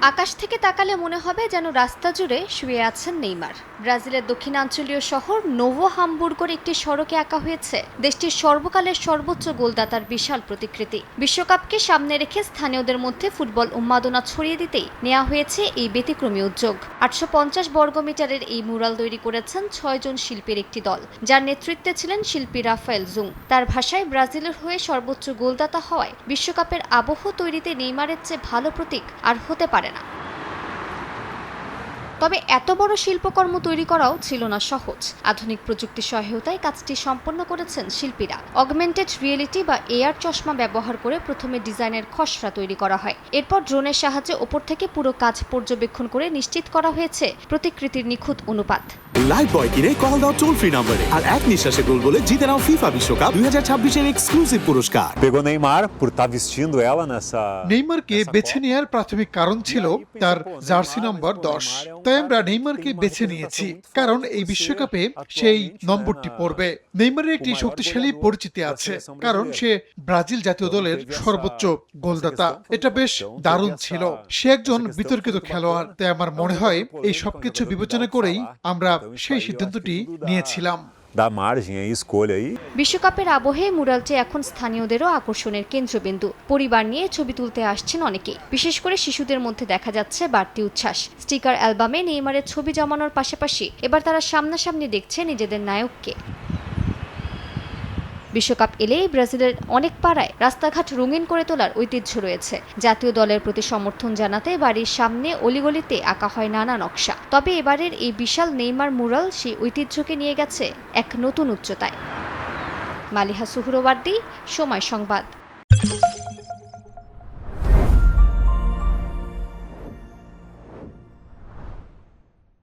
আকাশ থেকে তাকালে মনে হবে যেন রাস্তা জুড়ে শুয়ে আছেন নেইমার। ব্রাজিলের দক্ষিণাঞ্চলীয় শহর নোভো হামবুর্গের একটি সড়কে আঁকা হয়েছে দেশটির সর্বকালের সর্বোচ্চ গোলদাতার বিশাল প্রতিকৃতি। বিশ্বকাপকে সামনে রেখে স্থানীয়দের মধ্যে ফুটবল উন্মাদনা ছড়িয়ে দিতেই নেওয়া হয়েছে এই ব্যতিক্রমী উদ্যোগ। 850 বর্গমিটারের এই মুরাল তৈরি করেছেন 6 জন শিল্পীর একটি দল, যার নেতৃত্বে ছিলেন শিল্পী রাফায়েল জুং। তার ভাষায়, ব্রাজিলের হয়ে সর্বোচ্চ গোলদাতা হওয়ায় বিশ্বকাপের আবহ তৈরিতে নেইমারের চেয়ে ভালো প্রতীক আর হতে পারে না। তবে এত বড় শিল্পকর্ম তৈরি করাও ছিল না সহজ। আধুনিক প্রযুক্তি সহায়তায় কাজটি সম্পন্ন করেছেন শিল্পীরা। অগমেন্টেড রিয়েলিটি বা এআর চশমা ব্যবহার করে প্রথমে ডিজাইনের খসড়া তৈরি করা হয়। এরপর ড্রোনের সাহায্যে ওপর থেকে পুরো কাজ পর্যবেক্ষণ করে নিশ্চিত করা হয়েছে প্রতিকৃতির নিখুঁত অনুপাত। লাইফবয় কিনে কল দাও টোল ফ্রি নম্বরে আর এক নিঃশ্বাসে গোল বলে জিতে নাও ফিফা বিশ্বকাপ 2026 এর এক্সক্লুসিভ পুরস্কার। Pegou Neymar por estar vestindo ela nessa নেইমারকে বেছে নেওয়ার প্রাথমিক কারণ ছিল তার জার্সি নম্বর 10। তাই আমরা নেইমারকে বেছে নিয়েছি, কারণ এই বিশ্বকাপে সেই নম্বরটি পড়বে। নেইমারের একটি শক্তিশালী পরিচিতি আছে, কারণ সে ব্রাজিল জাতীয় দলের সর্বোচ্চ গোলদাতা। এটা বেশ দারুণ ছিল। সে একজন বিতর্কিত খেলোয়াড়, তাই আমার মনে হয় এই সবকিছু বিবেচনা করেই আমরা সেই সিদ্ধান্তটি নিয়েছিলাম। da margem aí, escolha aí. বিশ্বকাপের আবহে মুরালটি এখন স্থানীয়দেরও আকর্ষণের কেন্দ্রবিন্দু। পরিবার নিয়ে ছবি তুলতে আসছেন অনেকেই। বিশেষ করে শিশুদের মধ্যে দেখা যাচ্ছে বাড়তি উচ্ছ্বাস। স্টিকার অ্যালবামে নেইমারের ছবি জমানোর পাশাপাশি এবার তারা সামনাসামনি দেখছে নিজেদের নায়ককে। বিশ্বকাপ এলেই ব্রাজিলের অনেক পাড়ায় রাস্তাঘাট রঙিন করে তোলার ঐতিহ্য রয়েছে। জাতীয় দলের প্রতি সমর্থন জানাতে বাড়ির সামনে অলিগলিতে আঁকা হয় নানা নকশা। তবে এবারের এই বিশাল নেইমার মুরাল সেই ঐতিহ্যকে নিয়ে গেছে এক নতুন উচ্চতায়। মালিহা সুহরওয়ার্দী, সময় সংবাদ।